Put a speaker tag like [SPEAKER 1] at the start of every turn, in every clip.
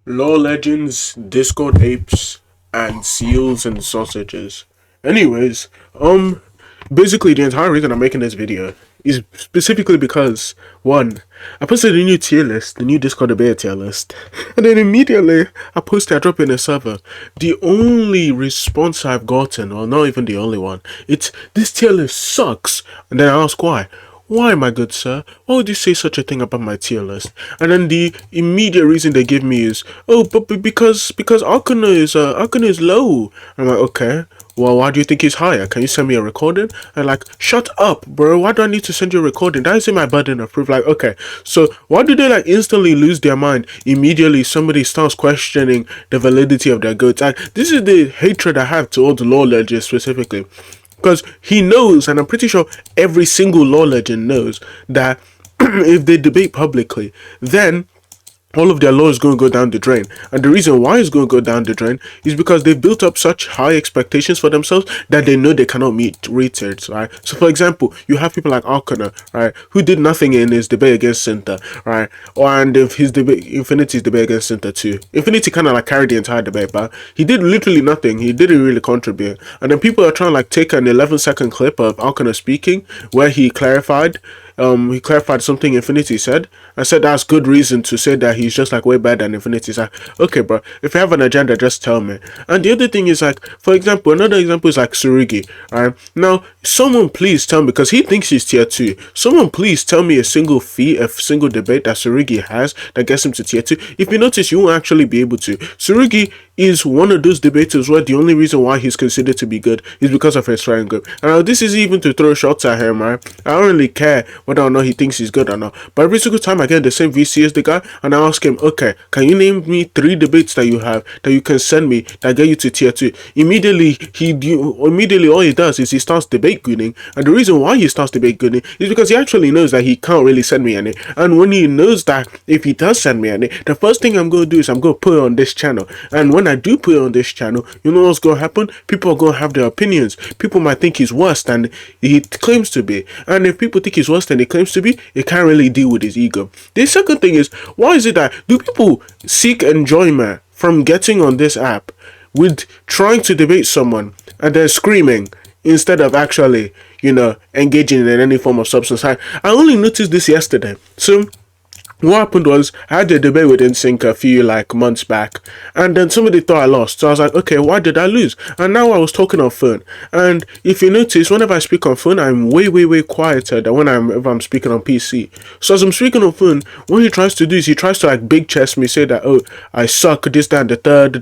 [SPEAKER 1] Law Legends, Discord Apes, and Seals and Sausages. Anyways, basically the entire reason I'm making this video is specifically because one, I posted a new tier list, the new Discord debate tier list, and then immediately I drop in a server. The only response I've gotten, or not even the only one, it's this tier list sucks. And then I ask why. Why, my good sir? Why would you say such a thing about my tier list? And then the immediate reason they give me is, oh, but because Arcana is low. I'm like, okay. Well, why do you think he's higher? Can you send me a recording? And like, shut up, bro. Why do I need to send you a recording? That isn't my burden of proof. Like, okay. So why do they like instantly lose their mind? Immediately somebody starts questioning the validity of their goods. Like, this is the hatred I have to all the law legends specifically. Because he knows, and I'm pretty sure every single law legend knows, that if they debate publicly, then all of their law is going to go down the drain. And the reason why it's going to go down the drain is because they've built up such high expectations for themselves that they know they cannot meet retards, right? So for example, you have people like Arcana, right, who did nothing in his debate against Cinta, right? And if his debate, Infinity's debate against Cinta too. Infinity kind of like carried the entire debate, but he did literally nothing. He didn't really contribute. And then people are trying to like take an 11-second clip of Arcana speaking where he clarified something Infinity said. I said that's good reason to say that he's just like way better than Infinity. It's like, okay, bro, if you have an agenda, just tell me. And the other thing is like, for example, another example is like Tsurugi. Alright, now someone please tell me, because he thinks he's tier 2. Someone please tell me a single debate that Tsurugi has that gets him to tier 2. If you notice, you won't actually be able to. Tsurugi is one of those debaters where the only reason why he's considered to be good is because of his triangle. And this is even to throw shots at him, right? I don't really care whether or not he thinks he's good or not. But every single time I get the same VC as the guy, and I ask him, okay, can you name me 3 debates that you have that you can send me that get you to tier 2? Immediately all he does is he starts debate gooning. And the reason why he starts debate gooning is because he actually knows that he can't really send me any. And when he knows that if he does send me any, the first thing I'm going to do is I'm going to put it on this channel. And when I do put it on this channel, you know what's going to happen? People are going to have their opinions. People might think he's worse than he claims to be. And if people think he's worse than he claims to be, he can't really deal with his ego. The second thing is, why is it that do people seek enjoyment from getting on this app with trying to debate someone and then screaming instead of actually, engaging in any form of substance? I only noticed this yesterday. So what happened was I had a debate with NSYNC a few months back, and then somebody thought I lost. So I was like, okay, why did I lose? And now I was talking on phone. And if you notice, whenever I speak on phone, I'm way quieter than if I'm speaking on PC. So as I'm speaking on phone, what he tries to do is he tries to big chest me, say that, oh, I suck, this, that, and the third,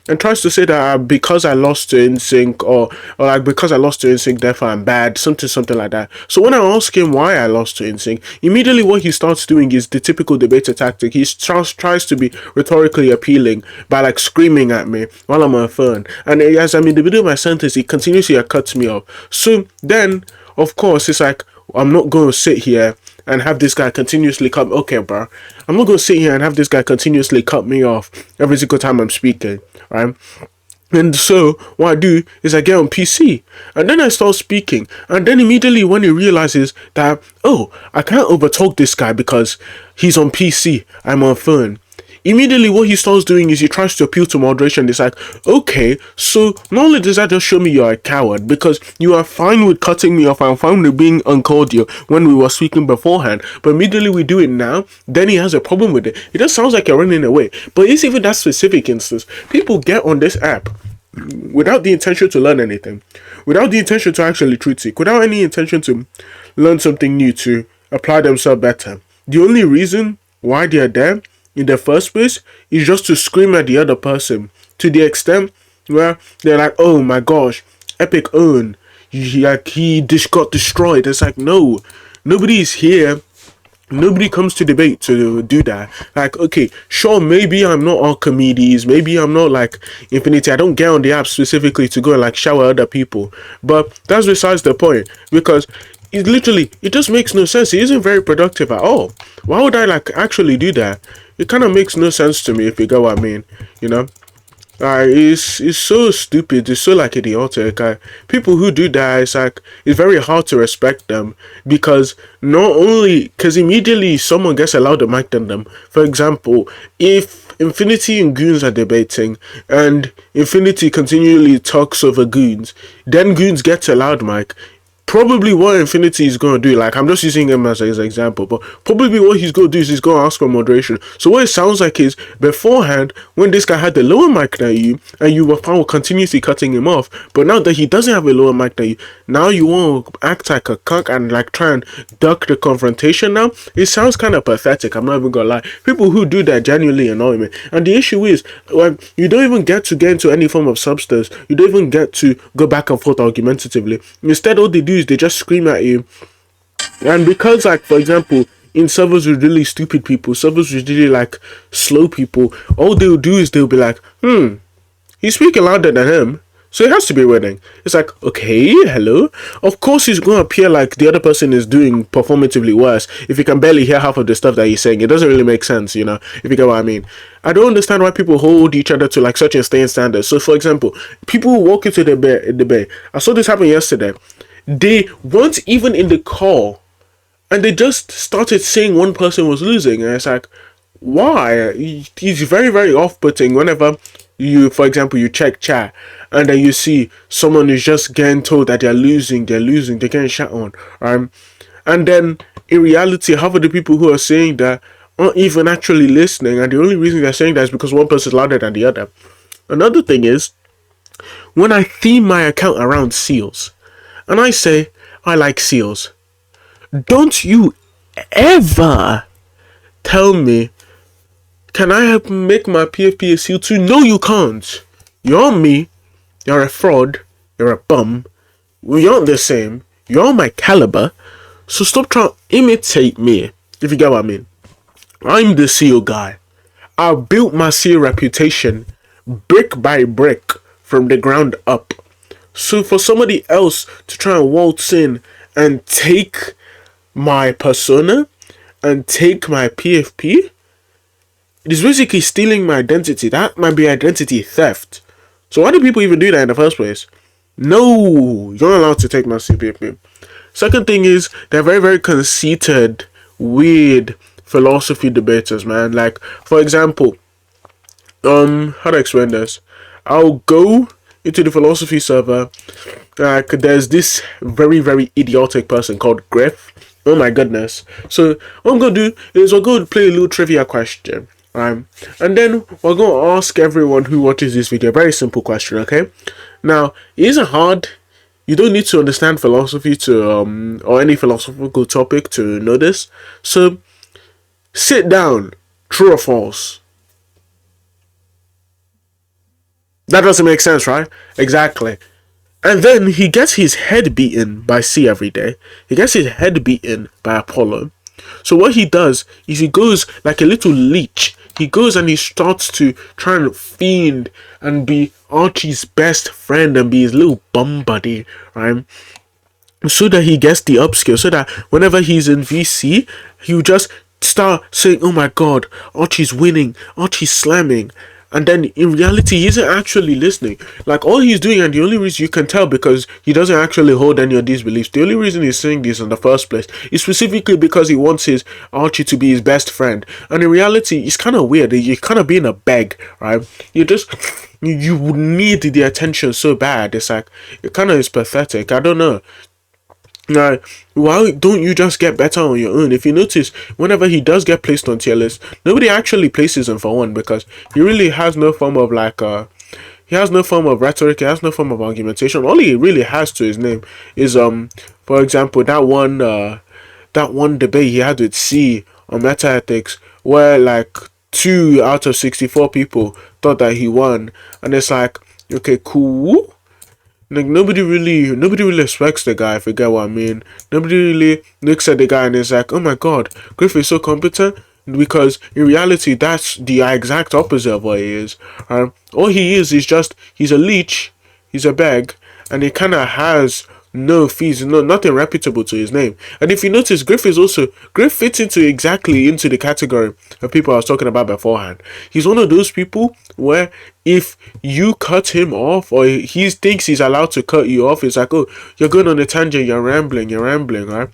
[SPEAKER 1] and tries to say that because I lost to NSYNC, or because I lost to NSYNC, therefore I'm bad, something like that. So when I ask him why I lost to NSYNC, immediately what he starts doing is the typical debater tactic. He tries to be rhetorically appealing by screaming at me while I'm on phone, and as I'm in the middle of my sentence, he continuously cuts me off. So then of course it's like, I'm not going to sit here and have this guy continuously cut. Okay, bro, I'm not going to sit here and have this guy continuously cut me off every single time I'm speaking, right? And so what I do is I get on PC and then I start speaking, and then immediately when he realizes that, oh, I can't overtalk this guy because he's on PC, I'm on phone, immediately what he starts doing is he tries to appeal to moderation. It's like, okay, so not only does that just show me you're a coward because you are fine with cutting me off, I'm fine with being uncordial when we were speaking beforehand, but immediately we do it now, then he has a problem with it. It just sounds like you're running away. But it's even that specific instance. People get on this app without the intention to learn anything, without the intention to actually truth seek, without any intention to learn something new, to apply themselves better. The only reason why they're there in the first place is just to scream at the other person, to the extent where they're like, oh my gosh, epic own, he got destroyed. It's like, no, nobody is here. Nobody comes to debate to do that. Okay, sure, maybe I'm not Archimedes, maybe I'm not Infinity. I don't get on the app specifically to go and shower other people. But that's besides the point, because it just makes no sense. It isn't very productive at all. Why would I actually do that? It kind of makes no sense to me, if you get what I mean, It's so stupid. It's so like idiotic. People who do that, it's like it's very hard to respect them because not only because immediately someone gets a louder mic than them. For example, if Infinity and Goons are debating and Infinity continually talks over Goons, then Goons gets a loud mic. Probably what Infinity is going to do, like I'm just using him as an example, but probably what he's going to do is he's going to ask for moderation. So what it sounds like is beforehand, when this guy had the lower mic than you, and you were found continuously cutting him off, but now that he doesn't have a lower mic than you, now you want to act like a cuck and like try and duck the confrontation now. It sounds kind of pathetic, I'm not even going to lie. People who do that genuinely annoy me. And the issue is, like, you don't even get to get into any form of substance. You don't even get to go back and forth argumentatively. Instead, all they do is they just scream at you. And because, like, for example, in servers with really stupid people, servers with really like slow people, all they'll do is they'll be like, he's speaking louder than him, so he has to be winning. It's like, okay, hello. Of course he's gonna appear like the other person is doing performatively worse if you can barely hear half of the stuff that he's saying. It doesn't really make sense, you know, if you get what I mean. I don't understand why people hold each other to like such insane standards. So for example, people who walk into the bay. I saw this happen yesterday. They weren't even in the call, and they just started saying one person was losing, and it's like, why? It's very, very off-putting whenever you, for example, you check chat, and then you see someone who's just getting told that they're losing, they're getting shot on, and then in reality, half of the people who are saying that aren't even actually listening, and the only reason they're saying that is because one person is louder than the other. Another thing is, when I theme my account around seals, and I say, I like seals, don't you ever tell me, can I make my PFP a seal too? No, you can't. You're me. You're a fraud. You're a bum. We aren't the same. You're my caliber. So stop trying to imitate me, if you get what I mean. I'm the seal guy. I built my seal reputation brick by brick from the ground up. So for somebody else to try and waltz in and take my persona and take my PFP, it is basically stealing my identity. That might be identity theft. So why do people even do that in the first place? No, you're not allowed to take my CPFP. Second thing is, they're very, very conceited, weird philosophy debaters, man. Like, for example, how to explain this? I'll go into the philosophy server. There's this very, very idiotic person called Griff. Oh my goodness. So what I'm gonna do is we're going to play a little trivia question. And then we're going to ask everyone who watches this video a very simple question, okay? Now, it isn't hard. You don't need to understand philosophy to or any philosophical topic to know this. So sit down. True or false? That doesn't make sense, right? Exactly. And then he gets his head beaten by C every day. He gets his head beaten by Apollo. So what he does is he goes like a little leech. He goes and he starts to try and fiend and be Archie's best friend and be his little bum buddy, right? So that he gets the upskill. So that whenever he's in VC, he'll just start saying, oh my god, Archie's winning, Archie's slamming. And then in reality, he isn't actually listening. Like, all he's doing, and the only reason you can tell because he doesn't actually hold any of these beliefs, the only reason he's saying this in the first place is specifically because he wants his Archie to be his best friend. And in reality, it's kind of weird. You're kind of being a beg, right? You need the attention so bad. It's like, it kind of is pathetic. I don't know. Now, why don't you just get better on your own? If you notice, whenever he does get placed on tier list, nobody actually places him for one because he really has no form of he has no form of rhetoric, he has no form of argumentation. All he really has to his name is for example, that one debate he had with C on meta ethics where like 2 out of 64 people thought that he won, and it's like, okay, cool. Like, nobody really respects the guy, if you get what I mean. Nobody really looks at the guy and is like, oh my god, Griff is so competent, because in reality, that's the exact opposite of what he is. All he is just, he's a leech, he's a beg, and he kind of has no fees, nothing reputable to his name. And if you notice, Griff fits into the category of people I was talking about beforehand. He's one of those people where if you cut him off, or he thinks he's allowed to cut you off, it's like, oh, you're going on a tangent, you're rambling, right?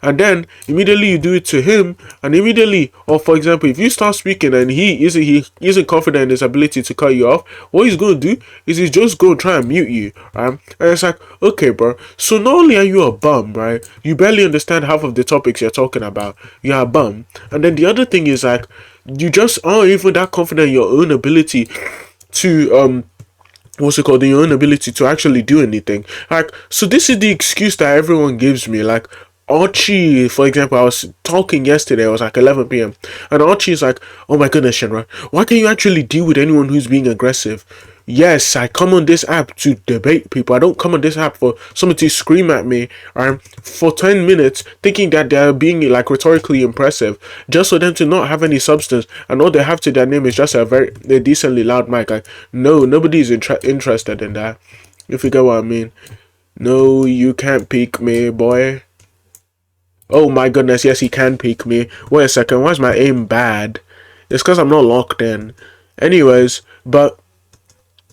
[SPEAKER 1] And then immediately you do it to him, and immediately, or for example, if you start speaking and he isn't confident in his ability to cut you off, what he's going to do is he's just going to try and mute you, right? And it's like, okay, bro, so not only are you a bum, right, you barely understand half of the topics you're talking about, you're a bum. And then the other thing is like, you just aren't even that confident in your own ability to what's it called, in your own ability to actually do anything. Like, so this is the excuse that everyone gives me. Like, Archie, for example, I was talking yesterday, it was like 11 p.m. and Archie's like, oh my goodness, Shenra, why can't you actually deal with anyone who's being aggressive? Yes, I come on this app to debate people. I don't come on this app for someone to scream at me for 10 minutes thinking that they're being like rhetorically impressive, just for them to not have any substance, and all they have to their name is just a decently loud mic. Like, no, nobody's interested in that, if you get what I mean. No, you can't peek me, boy. Oh my goodness, yes, he can peek me. Wait a second, why is my aim bad? It's because I'm not locked in. Anyways, but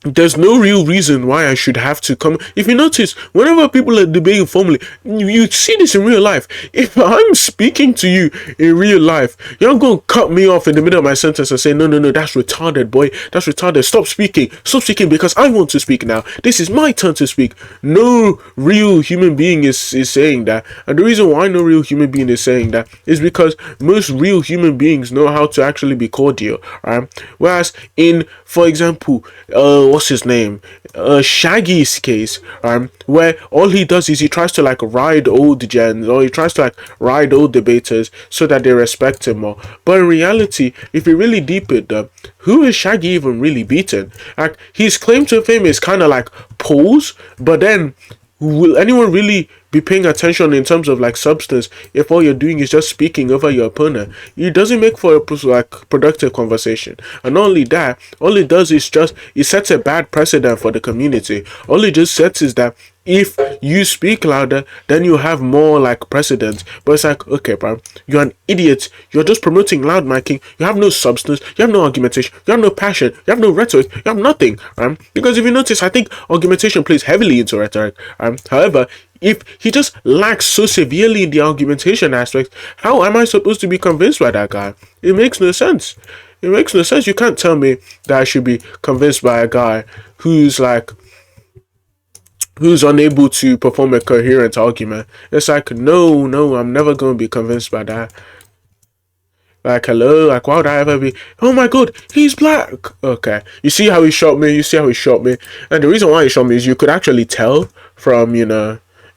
[SPEAKER 1] there's no real reason why I should have to come. If you notice, whenever people are debating formally, you see this in real life. If I'm speaking to you in real life, you're not going to cut me off in the middle of my sentence and say, no, that's retarded, boy. That's retarded. Stop speaking because I want to speak now. This is my turn to speak. No real human being is saying that. And the reason why no real human being is saying that is because most real human beings know how to actually be cordial, right? Whereas in, for example, what's his name? Shaggy's case, where all he does is he tries to like ride old gens, or he tries to like ride old debaters so that they respect him more. But in reality, if you really deep it, who is Shaggy even really beaten? Like, his claim to fame is kind of like polls, but then will anyone really be paying attention in terms of like substance if all you're doing is just speaking over your opponent? It doesn't make for a like productive conversation. And not only that, all it does is just it sets a bad precedent for the community. All it just sets is that if you speak louder, then you have more like precedence. But it's like, okay, bro, you're an idiot. You're just promoting loud miking. You have no substance. You have no argumentation. You have no passion. You have no rhetoric. You have nothing, because if you notice, I think argumentation plays heavily into rhetoric. However, if he just lacks so severely in the argumentation aspect, how am I supposed to be convinced by that guy? It makes no sense. It makes no sense. You can't tell me that I should be convinced by a guy who's unable to perform a coherent argument. It's like, no, I'm never going to be convinced by that. Like, hello, like, why would I ever be? Oh my god, he's black. Okay, you see how he shot me? And the reason why he shot me is you could actually tell from,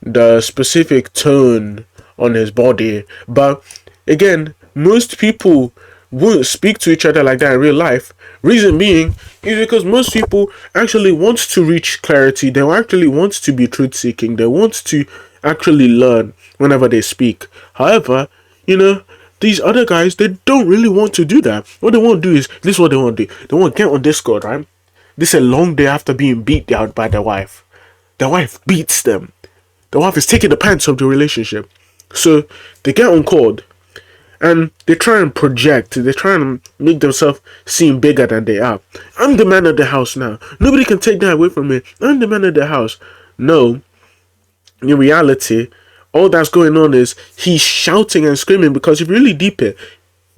[SPEAKER 1] the specific tone on his body. But again, most people won't speak to each other like that in real life. Reason being is because most people actually want to reach clarity. They actually want to be truth seeking. They want to actually learn whenever they speak. However, these other guys, they don't really want to do that. What they want to do is, this is what they want to do. They want to get on Discord, right? This is a long day after being beat down by their wife. Their wife beats them. The wife is taking the pants of the relationship. So they get on call and they try and project. They try and make themselves seem bigger than they are. I'm the man of the house now. Nobody can take that away from me. I'm the man of the house. No. In reality, all that's going on is he's shouting and screaming, because if you really deep it,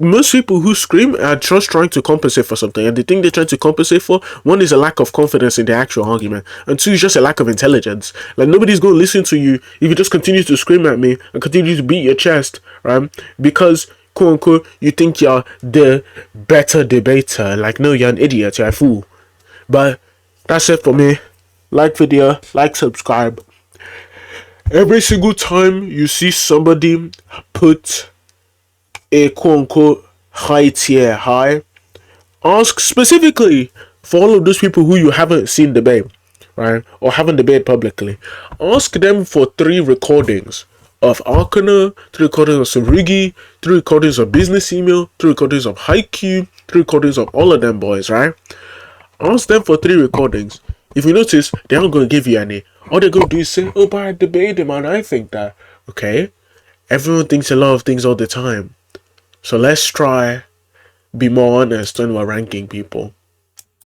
[SPEAKER 1] most people who scream are just trying to compensate for something, and the thing they're trying to compensate for, one is a lack of confidence in the actual argument, and two is just a lack of intelligence. Like, nobody's going to listen to you if you just continue to scream at me and continue to beat your chest, right? Because, quote unquote, you think you're the better debater. Like, no, you're an idiot, you're a fool. But that's it for me. Like video, like, subscribe. Every single time you see somebody put a quote-unquote high tier high, ask specifically for all of those people who you haven't seen debate, right, or haven't debated publicly. Ask them for 3 recordings of Arcana, 3 recordings of Sarugi, 3 recordings of Business Email, 3 recordings of Haikyuu, 3 recordings of all of them boys, right? Ask them for 3 recordings. If you notice, they aren't going to give you any. All they're going to do is say, oh, but I debated him and I think that. Okay, everyone thinks a lot of things all the time. So let's try be more honest when we're ranking people.